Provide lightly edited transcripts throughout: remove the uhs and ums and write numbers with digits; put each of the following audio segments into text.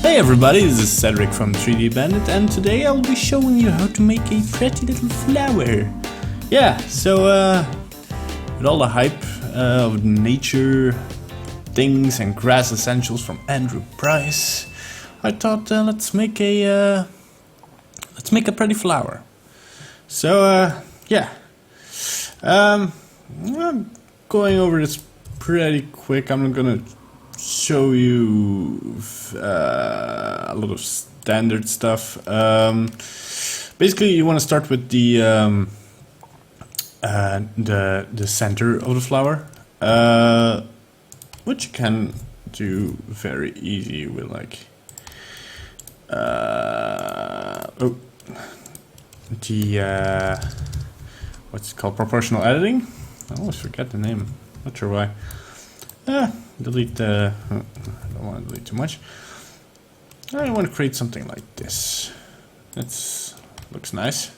Hey everybody, this is Cedric from 3D Bandit, and today I'll be showing you how to make a pretty little flower. Yeah, so with all the hype of nature things and grass essentials from Andrew Price, I thought let's make a pretty flower. So yeah, I'm going over this pretty quick. I'm gonna show you a lot of standard stuff. Basically, you want to start with the center of the flower, which you can do very easy with like what's it called, proportional editing. I always forget the name. Not sure why. Delete I don't want to delete too much. I want to create something like this. Looks nice.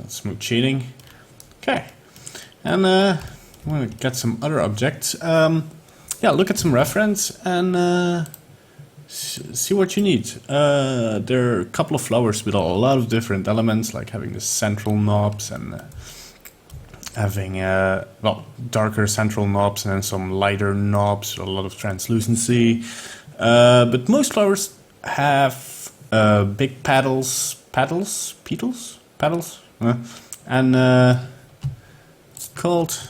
Smooth shading. Okay. And I want to get some other objects. Yeah, look at some reference and see what you need. There are a couple of flowers with a lot of different elements, like having the central knobs and having well, darker central knobs and then some lighter knobs with a lot of translucency. But most flowers have big petals, and it's called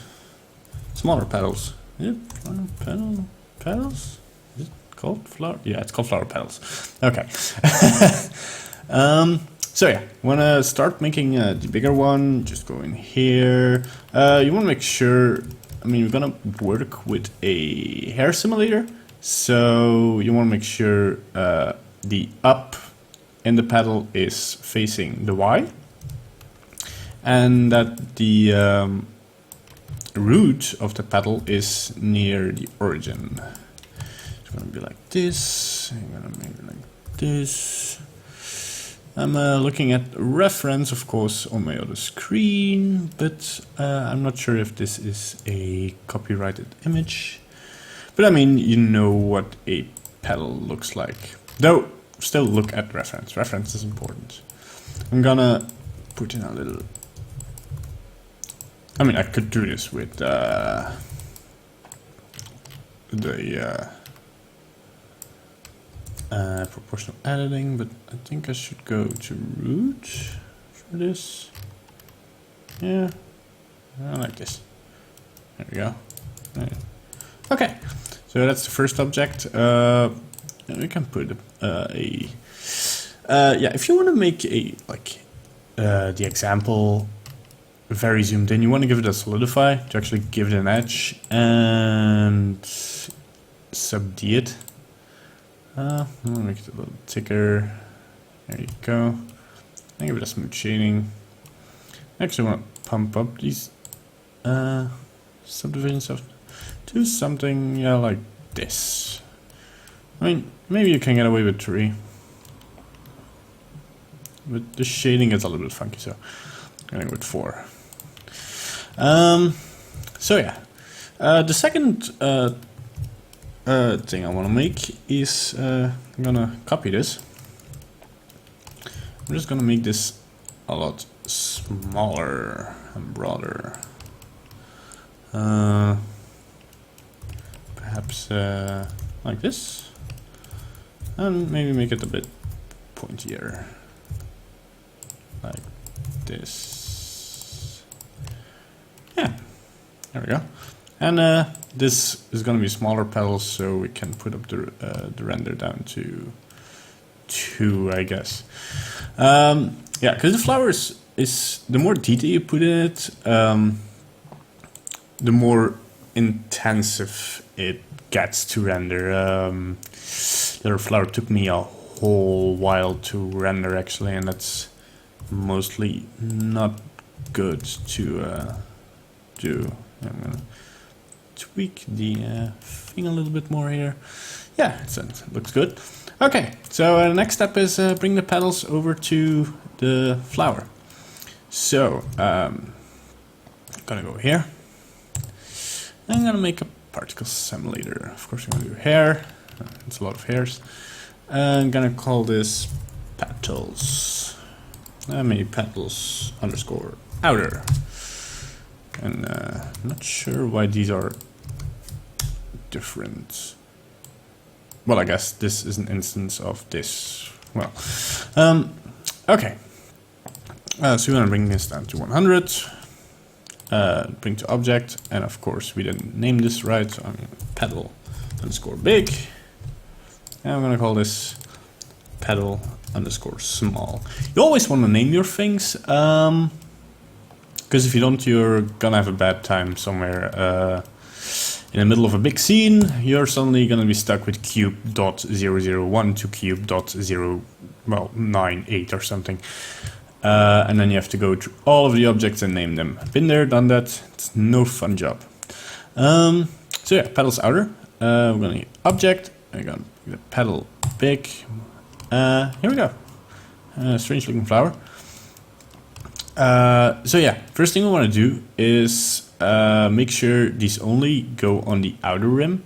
smaller petals. Is it petals? Is it called flower? Yeah, it's called flower petals. Okay. So yeah, want to start making the bigger one, just go in here. You want to make sure, I mean, we're going to work with a hair simulator, so you want to make sure the up in the petal is facing the Y, and that the root of the petal is near the origin. It's going to be like this, I'm going to make it like this. I'm looking at reference, of course, on my other screen, but I'm not sure if this is a copyrighted image. But I mean, you know what a petal looks like. Though, still look at reference. Reference is important. I'm gonna put in a little... I mean, I could do this with proportional editing, but I think I should go to root for this. Yeah, I like this. There we go. Okay, so that's the first object. We can put yeah, if you want to make a the example very zoomed in, you want to give it a solidify to actually give it an edge and sub-D it. I'm gonna make it a little thicker. There you go. I give it a smooth shading. I actually want to pump up these subdivision stuff to something, yeah, like this. I mean, maybe you can get away with 3, but the shading gets a little bit funky, so I'm going with 4. So yeah, the second thing I want to make is I'm gonna copy this. I'm just gonna make this a lot smaller and broader. Perhaps like this, and maybe make it a bit pointier, like this. Yeah, there we go. And this is going to be smaller petals, so we can put up the render down to 2, I guess. Yeah, because the flowers is the more detail you put in it, the more intensive it gets to render. The other flower took me a whole while to render actually, and that's mostly not good to do. I'm gonna tweak the thing a little bit more here. Yeah, it looks good. Okay, so the next step is bring the petals over to the flower. So I'm gonna go here. I'm gonna make a particle simulator. Of course, I'm gonna do hair. It's a lot of hairs. I'm gonna call this petals. Maybe petals underscore outer. And not sure why these are different. Well, I guess this is an instance of this. Well, okay. So we want to bring this down to 100. Bring to object, and of course we didn't name this right, so I'm going to petal underscore big. And I'm going to call this petal underscore small. You always want to name your things, because if you don't, you're gonna have a bad time somewhere. In the middle of a big scene, you're suddenly gonna be stuck with cube.001 to cube.098 or something. And then you have to go through all of the objects and name them. Been there, done that. It's no fun job. So yeah, petals outer. We're gonna need object. We're gonna get petal big. Here we go. Strange looking flower. So yeah, first thing we want to do is make sure these only go on the outer rim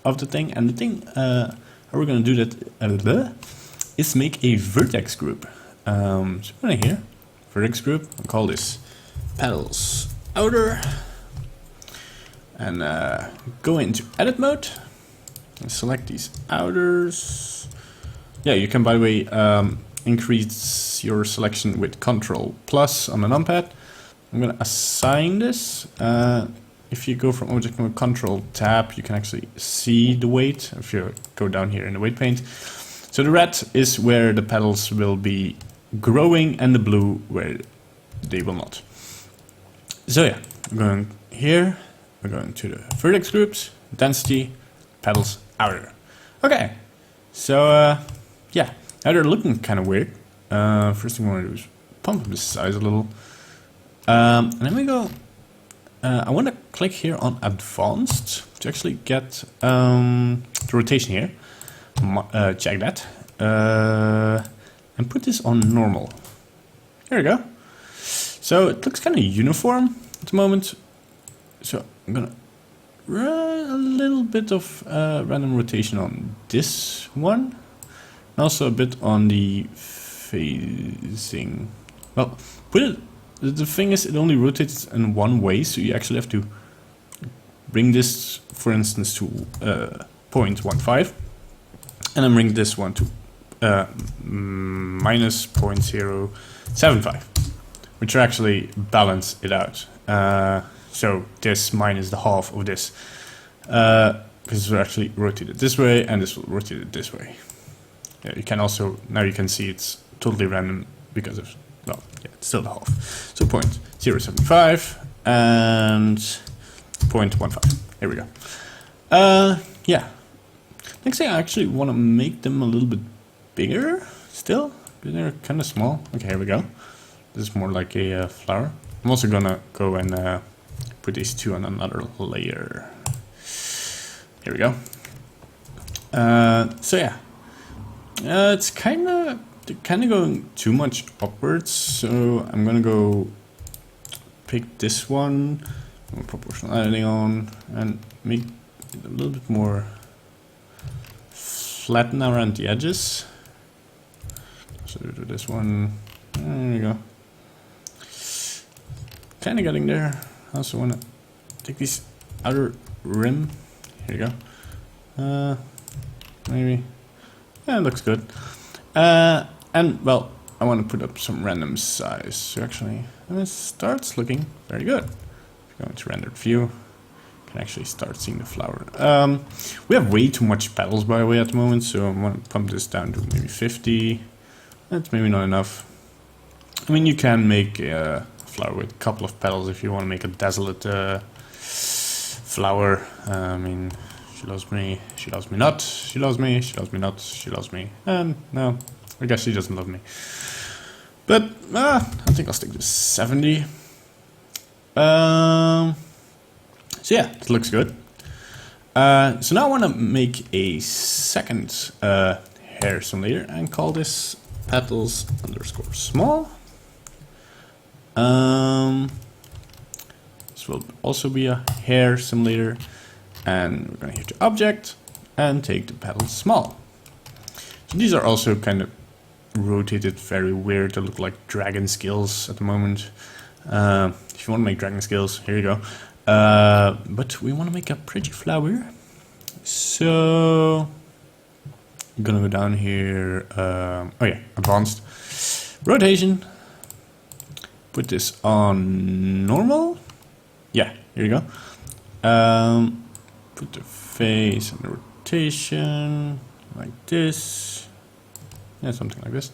of the thing. And the thing how we're gonna do that is make a vertex group. So I'm gonna here vertex group. I'll call this petals outer, and go into edit mode and select these outers. Yeah, you can, by the way, increase your selection with Control plus on the numpad. I'm gonna assign this. If you go from object mode Control tab, you can actually see the weight if you go down here in the weight paint. So the red is where the petals will be growing and the blue where they will not. So yeah, we're going here, we're going to the vertex groups, density, petals outer. Okay, so yeah, now they're looking kind of weird. First thing I want to do is pump up the size a little. And then we go, I want to click here on advanced to actually get the rotation here. Check that. And put this on normal. There we go. So it looks kind of uniform at the moment. So I'm gonna run a little bit of random rotation on this one. And also a bit on the phasing. Well, put it. The thing is, it only rotates in one way, so you actually have to bring this, for instance, to 0.15, and then bring this one to minus 0.075, which will actually balance it out. So this minus the half of this, because we're actually rotated this way, and this will rotate it this way. Yeah, you can also, now you can see it's totally random because of, well, yeah, it's still the half. So 0.075 and 0.15. Here we go. Yeah. Next thing, I actually want to make them a little bit bigger still, because they're kind of small. Okay, here we go. This is more like a flower. I'm also gonna go and put these two on another layer. Here we go. So yeah, it's kind of going too much upwards. So I'm gonna go pick this one, proportional editing on, and make it a little bit more flatten around the edges. So do this one. There we go. Kind of getting there. I also want to take this outer rim. Here you go. Maybe. Yeah, it looks good. And well, I want to put up some random size. So actually, and it starts looking very good. Go into rendered view. You can actually start seeing the flower. We have way too much petals, by the way, at the moment. So I want to pump this down to maybe 50. That's maybe not enough. I mean, you can make a flower with a couple of petals if you want to make a desolate flower. I mean, she loves me not, she loves me, she loves me not, she loves me. No, I guess she doesn't love me. But I think I'll stick to 70. So yeah, it looks good. So now I want to make a second hair simulator and call this petals underscore small. This will also be a hair simulator, and we're going to hit the object and take the petals small. These are also kind of rotated very weird. They look like dragon scales at the moment. If you want to make dragon scales, here you go. But we want to make a pretty flower. So I'm gonna go down here. Oh yeah, advanced rotation. Put this on normal. Yeah, here you go. Put the face and the rotation like this. Yeah, something like this.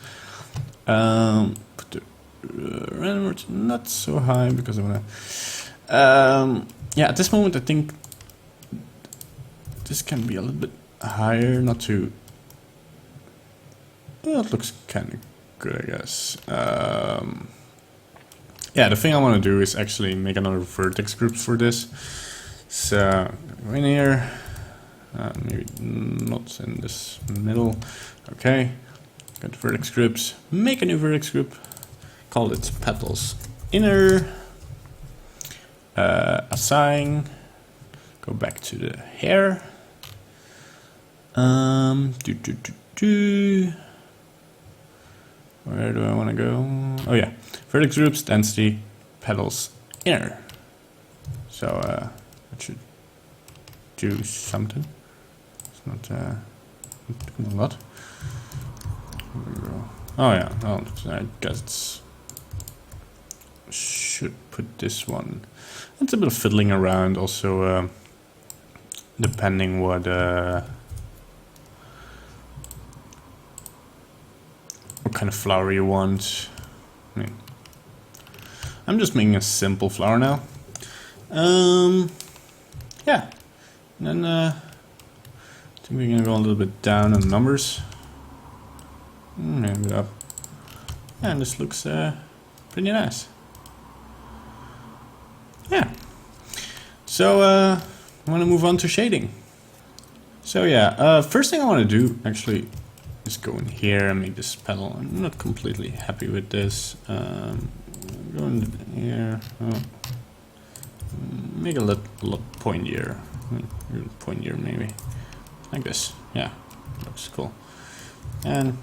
Put the random rotation not so high because I wanna. Yeah, at this moment I think this can be a little bit higher, not too. Well, it looks kind of good, I guess. Yeah, the thing I want to do is actually make another vertex group for this. So, go in here. Maybe not in this middle. Okay. Got vertex groups. Make a new vertex group. Call it petals. Inner. Assign. Go back to the hair. Where do I want to go? Oh yeah, vertex groups, density, petals, inner. So that should do something. It's not doing a lot. Oh yeah, well, I guess it's should put this one. It's a bit of fiddling around, also depending what kind of flower you want. I mean, I'm just making a simple flower now. Yeah, and then I think we're gonna go a little bit down on numbers. Maybe up. Yeah, and this looks pretty nice. Yeah. So I want to move on to shading. So yeah, first thing I want to do actually is go in here and make this petal. I'm not completely happy with this. Go in here. Oh. Make a lot pointier. Pointier maybe. Like this. Yeah, looks cool. And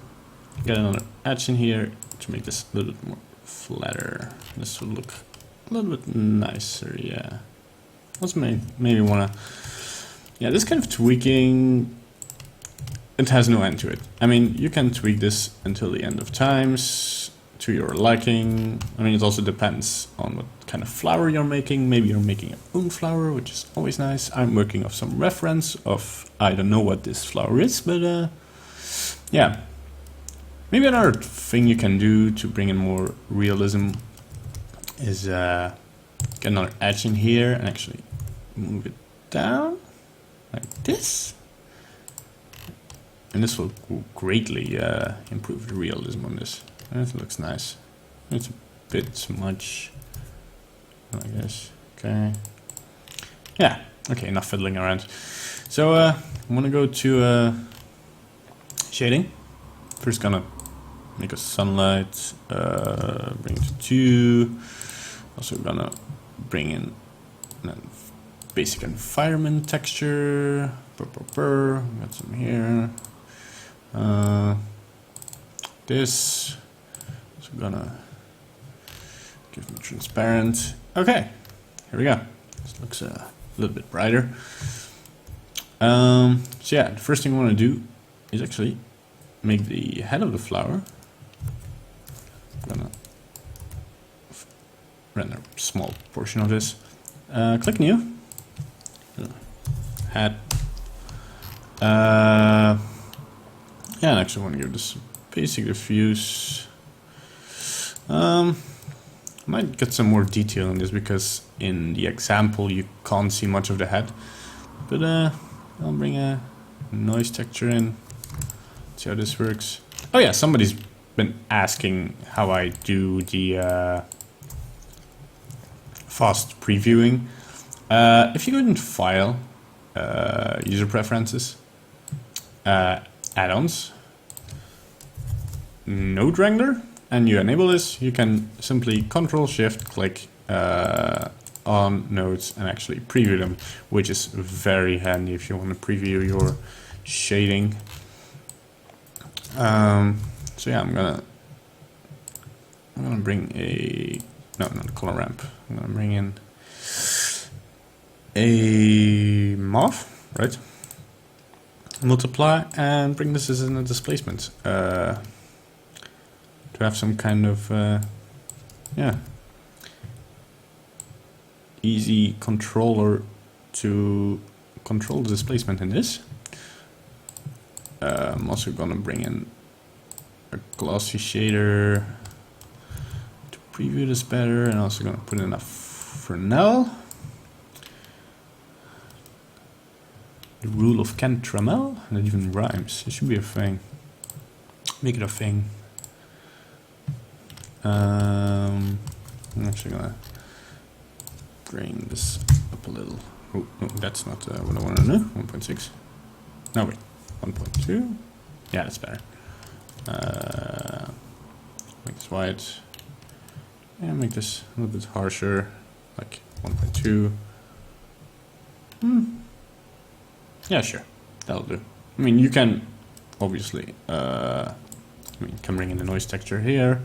get another edge in here to make this a little bit more flatter. This will look a little bit nicer, yeah. Also maybe wanna, yeah, this kind of tweaking, it has no end to it. I mean, you can tweak this until the end of times to your liking. I mean, it also depends on what kind of flower you're making. Maybe you're making your own flower, which is always nice. I'm working off some reference of, I don't know what this flower is, but yeah. Maybe another thing you can do to bring in more realism is get another edge in here and actually move it down like this. And this will greatly improve the realism on this. And it looks nice. It's a bit too much, I guess. Okay. Yeah. Okay, enough fiddling around. So I'm gonna go to shading. First gonna make a sunlight, bring it to 2. Also gonna bring in a basic environment texture. Got some here. This. So gonna give me transparent. Okay, here we go. This looks a little bit brighter. So yeah, the first thing I want to do is actually make the head of the flower. I'm gonna render a small portion of this. Click new. Head. Yeah, and I actually want to give this basic diffuse. Might get some more detail in this because in the example you can't see much of the head. But I'll bring a noise texture in. See how this works. Oh yeah, somebody's been asking how I do the fast previewing. If you go into File, User Preferences, Add-ons, Node Wrangler, and you enable this, you can simply Control-Shift-click on nodes and actually preview them, which is very handy if you want to preview your shading. So yeah, I'm gonna bring a not a color ramp. I'm gonna bring in a mauve, right? Multiply and bring this as in a displacement to have some kind of yeah, easy controller to control the displacement in this. I'm also gonna bring in a glossy shader to preview this better, and also gonna put in a Fresnel. The rule of Cantramel, and it even rhymes. It should be a thing. Make it a thing. I'm actually gonna bring this up a little. Oh, no, that's not what I want to do. 1.6. No, wait. 1.2. Yeah, that's better. Make this white. And make this a little bit harsher, like 1.2. Yeah, sure. That'll do. I mean, you can obviously, you can bring in the noise texture here,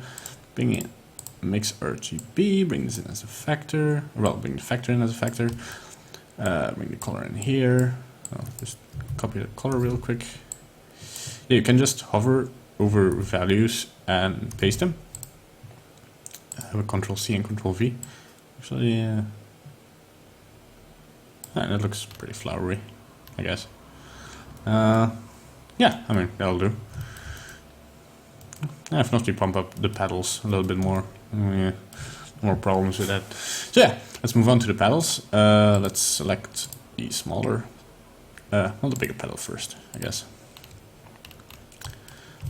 bring in mix RGB, bring this in as a factor. Well, bring the factor in as a factor. Bring the color in here. I'll just copy the color real quick. Yeah, you can just hover over values and paste them. Have a Control C and Control V. Actually, and it looks pretty flowery, I guess. Yeah, I mean, that'll do. If not, you pump up the petals a little bit more. Yeah, more problems with that. So yeah, let's move on to the petals. Let's select the smaller, well, the bigger petal first, I guess.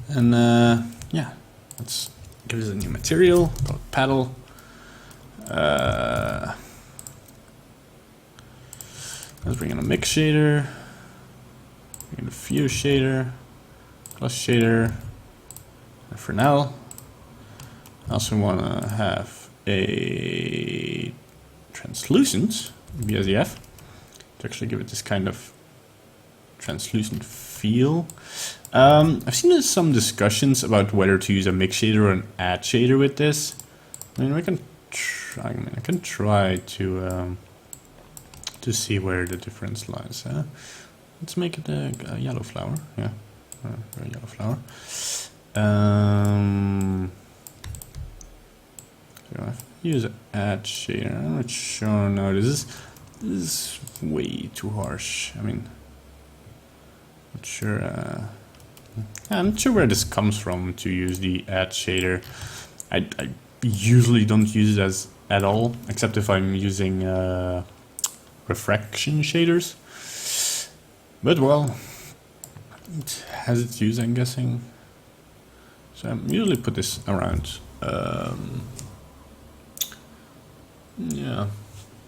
And yeah, let's give this a new material called petal. Let's bring in a mix shader, bring in a fuse shader, gloss shader, a Fresnel. I also want to have a translucent BSEF to actually give it this kind of translucent feel. I've seen there's some discussions about whether to use a mix shader or an add shader with this. I mean, I can try to see where the difference lies. Let's make it a yellow flower. Yeah, a yellow flower. So I use an add shader. I'm not sure. No, this is way too harsh. I mean, not sure. I'm not sure where this comes from to use the add shader. I usually don't use it at all, except if I'm using refraction shaders. But well, it has its use, I'm guessing. So I usually put this around, yeah,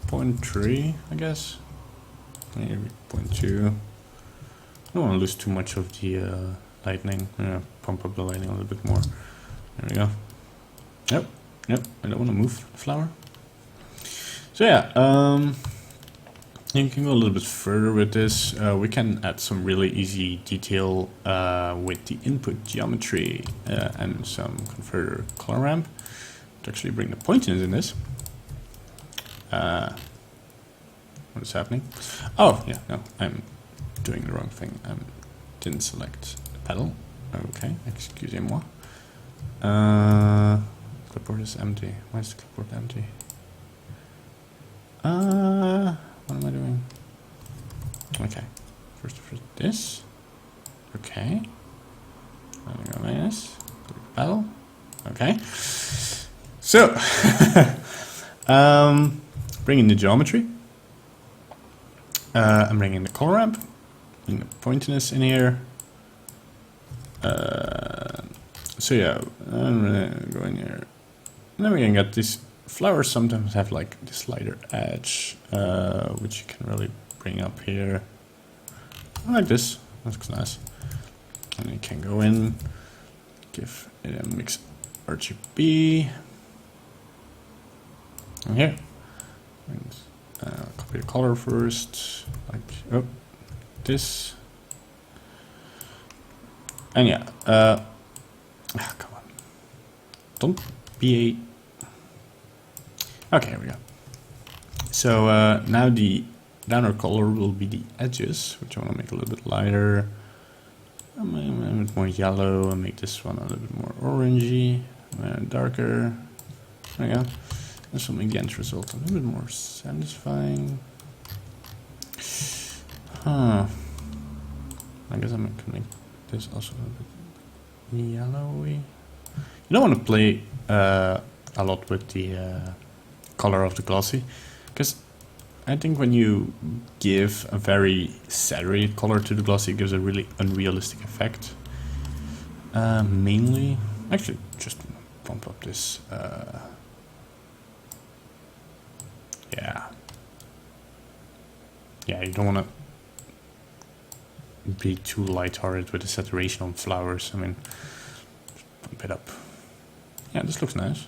0.3, I guess. Maybe 0.2. I don't want to lose too much of the lightning. Yeah, pump up the lightning a little bit more. There we go. Yep. I don't want to move the flower. So yeah, you can go a little bit further with this. We can add some really easy detail with the input geometry and some converter color ramp to actually bring the pointiness in this. What is happening? Oh, yeah, no, I'm doing the wrong thing. I didn't select the petal. Okay, excusez-moi. Clipboard is empty. Why is the clipboard empty? What am I doing? Okay, first this. Okay. I'm gonna go like this. Petal. Okay. So, bring in the geometry. I'm bringing the color ramp. Bring the pointiness in here. So yeah, I'm gonna go in here. And then we can get these flowers sometimes have like this lighter edge, which you can really bring up here. I like this, that looks nice. And you can go in, give it a mix RGB. And here, and, copy the color first, like this. And yeah, come on. Don't be a... Okay, here we go. So now the downer color will be the edges, which I want to make a little bit lighter. A bit more yellow, and make this one a little bit more orangey, darker. There we go. This will make the end result a little bit more satisfying. Huh. I guess I can make this also a little bit yellowy. You don't want to play a lot with the color of the glossy, because I think when you give a very saturated color to the glossy, it gives a really unrealistic effect. Mainly, actually, just bump up this. Yeah, you don't want to be too lighthearted with the saturation on flowers. I mean, bump it up. Yeah, this looks nice.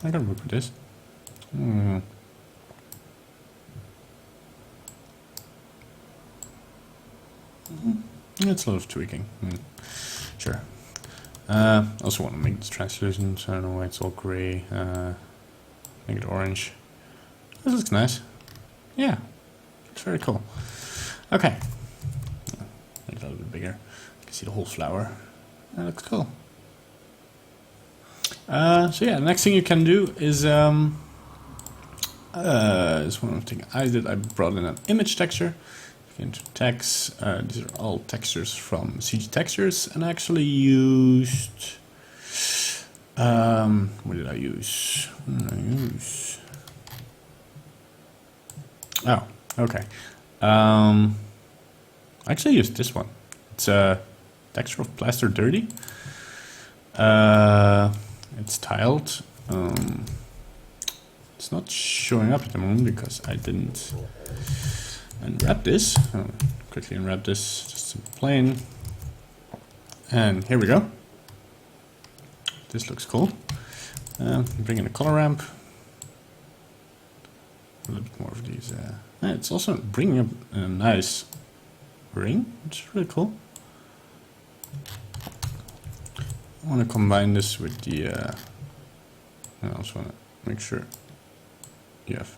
I can work with this. It's a lot of tweaking. Sure. Also want to make this translucent. I don't know why it's all gray. Make it orange. This looks nice. Yeah, it's very cool. Okay. Make it a little bit bigger. You can see the whole flower. That looks cool. So yeah, the next thing you can do is one of the things I did. I brought in an image texture. Into text. These are all textures from CG Textures, and I actually used. What did I use? Oh, okay. I actually used this one. It's a texture of Plaster Dirty. It's tiled. It's not showing up at the moment because I didn't unwrap this. Quickly unwrap this, just simple plain. And here we go. This looks cool. Bring in a color ramp. A little bit more of these. It's also bringing up a nice ring, which is really cool. I want to combine this with the. I also want to make sure you have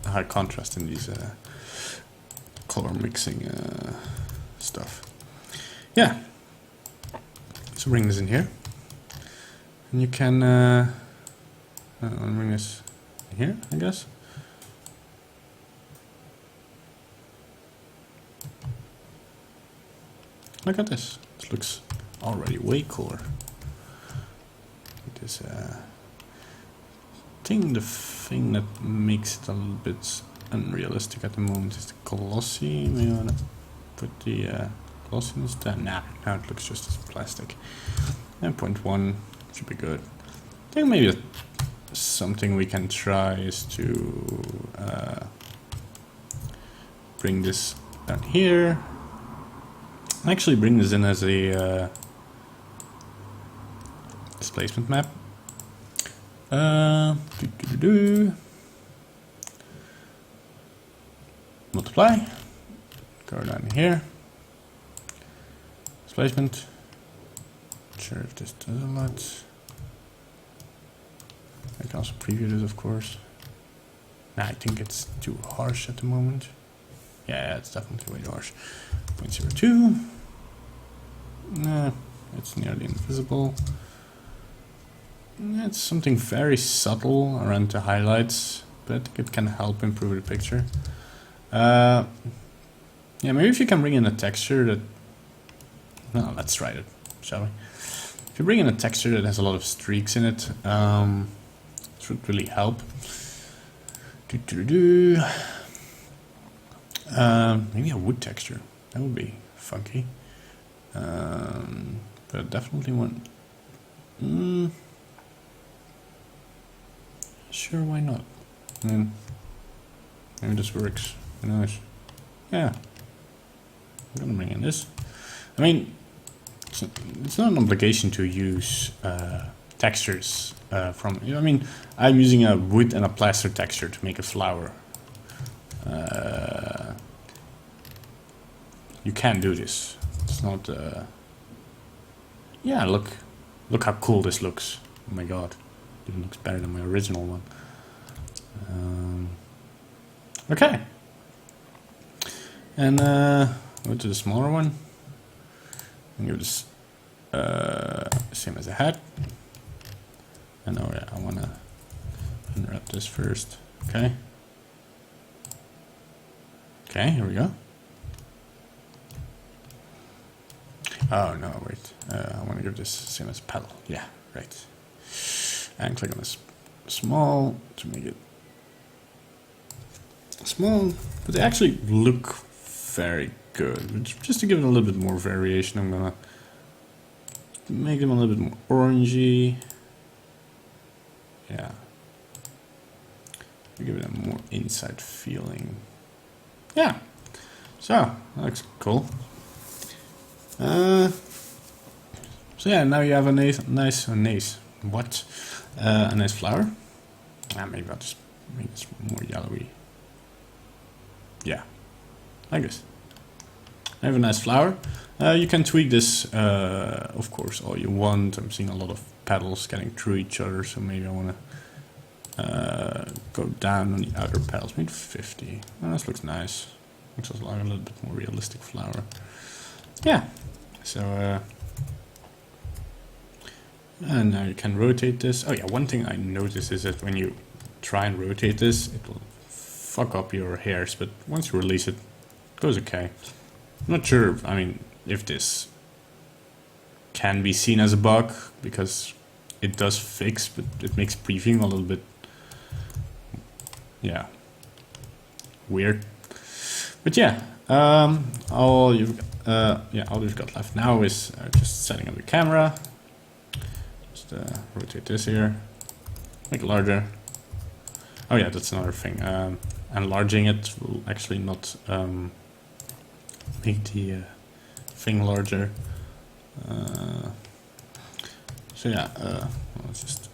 high contrast in these color mixing stuff. Yeah. So bring this in here, and you can bring this here, I guess. Look at this. This looks already way cooler. This the thing that makes it a little bit unrealistic at the moment is the glossy. Maybe I want to put the glossiness there. Nah, now it looks just as plastic. And 0.1 should be good. I think maybe something we can try is to bring this down here. Actually bring this in as a displacement map. Multiply. Go down here. Displacement. Not sure if this does a lot. I can also preview this, of course. Nah, I think it's too harsh at the moment. Yeah, it's definitely way too harsh. 0.02. Nah, it's nearly invisible. It's something very subtle around the highlights, but I think it can help improve the picture. Yeah, maybe if you can bring in a texture that... No, let's try it, shall we? If you bring in a texture that has a lot of streaks in it, this would really help. Maybe a wood texture. That would be funky. But definitely one. Sure, why not? I mean, maybe this works. Who knows? Yeah. I'm gonna bring in this. I mean, it's not an obligation to use textures from. I mean, I'm using a wood and a plaster texture to make a flower. You can do this. It's not... Yeah, look how cool this looks. Oh my god, it even looks better than my original one. Okay. And go to the smaller one. And give this same as a hat. And oh yeah, I wanna unwrap this first. Okay. Okay, here we go. Oh no, wait. I want to give this same as petal. Yeah, right. And click on this small to make it small. But they actually look very good. Just to give it a little bit more variation, I'm gonna make them a little bit more orangey. Yeah. Give it a more inside feeling. Yeah. So, that looks cool. So yeah, now you have a nice flower. Maybe I'll just make this more yellowy. Yeah, like this. I have a nice flower. You can tweak this, of course, all you want. I'm seeing a lot of petals getting through each other, so maybe I want to go down on the outer petals, maybe 50. Oh, this looks nice. Looks like a little bit more realistic flower. Yeah. So, and now you can rotate this. Oh yeah, one thing I noticed is that when you try and rotate this, it will fuck up your hairs, but once you release it, it goes okay. I'm not sure, I mean, if this can be seen as a bug, because it does fix, but it makes previewing a little bit, yeah, weird. But yeah, all you've got left now is just setting up the camera. Just rotate this here, make it larger. Oh yeah, that's another thing. Enlarging it will actually not make the thing larger. So yeah, let's just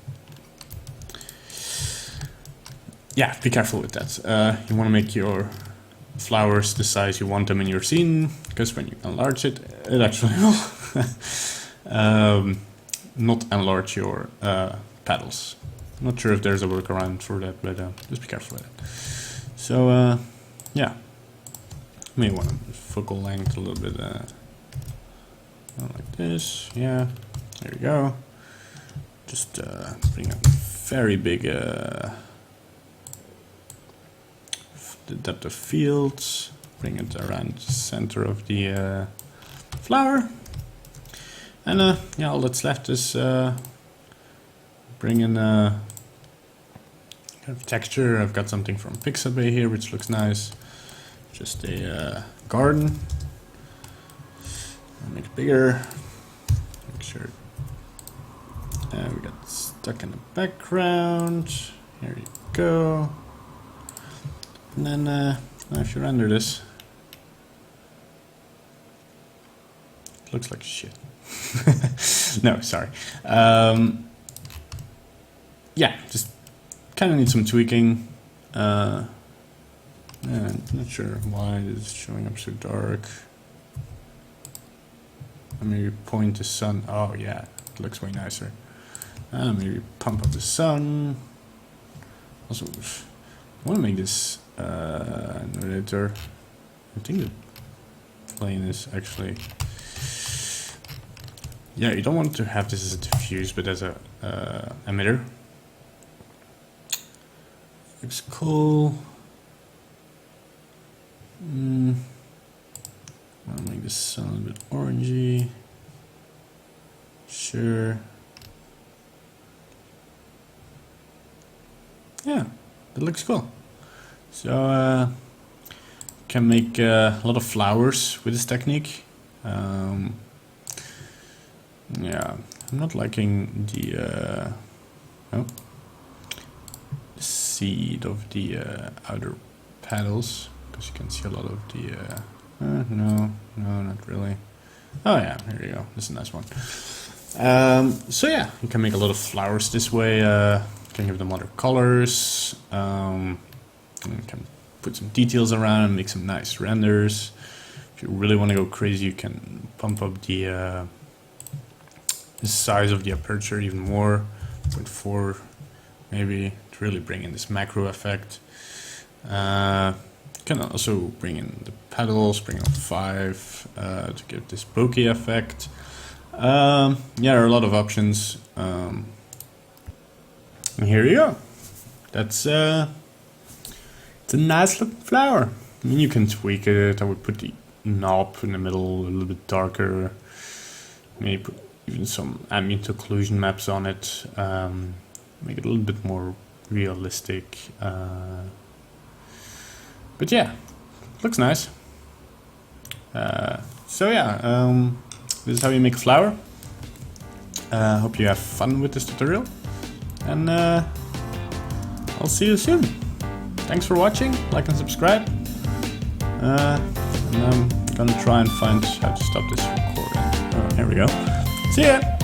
be careful with that. You want to make your flowers the size you want them in your scene, because when you enlarge it, it actually will not enlarge your petals. I'm not sure if there's a workaround for that, but just be careful with it. So yeah, may want to focal length a little bit like this. Yeah, there we go. Just bring a very big the depth of fields, bring it around the center of the flower, and yeah, all that's left is bring in kind of texture. I've got something from Pixabay here, which looks nice. Just a garden. I'll make it bigger. Make sure we got stuck in the background. Here you go. And then now if you render this, it looks like shit. No, sorry. Yeah, just kind of need some tweaking. Yeah, I'm not sure why it is showing up so dark. Maybe point the sun. Oh yeah, it looks way nicer. Maybe pump up the sun. Also, I want to make this narrator. I think the plane is actually. Yeah, you don't want to have this as a diffuse, but as a emitter. Looks cool. I'll make this sun a little bit orangey. Sure. Yeah, that looks cool. So can make a lot of flowers with this technique. Yeah, I'm not liking the seed of the outer petals, because you can see a lot of the no, not really. Oh yeah, here you go, this is a nice one. So yeah, you can make a lot of flowers this way. You can give them other colors. You can put some details around and make some nice renders. If If you really want to go crazy, you can pump up the size of the aperture even more, 0.4 maybe, to really bring in this macro effect. You can also bring in the petals, bring in 5 to give this bokeh effect. Yeah, there are a lot of options. And here you go. That's it's a nice looking flower. I mean, you can tweak it. I would put the knob in the middle, a little bit darker. Maybe put even some ambient occlusion maps on it. Make it a little bit more realistic. But yeah, looks nice. So yeah, this is how you make a flower. Hope you have fun with this tutorial. And I'll see you soon. Thanks for watching, like and subscribe. And I'm gonna try and find how to stop this recording. Here we go. See ya!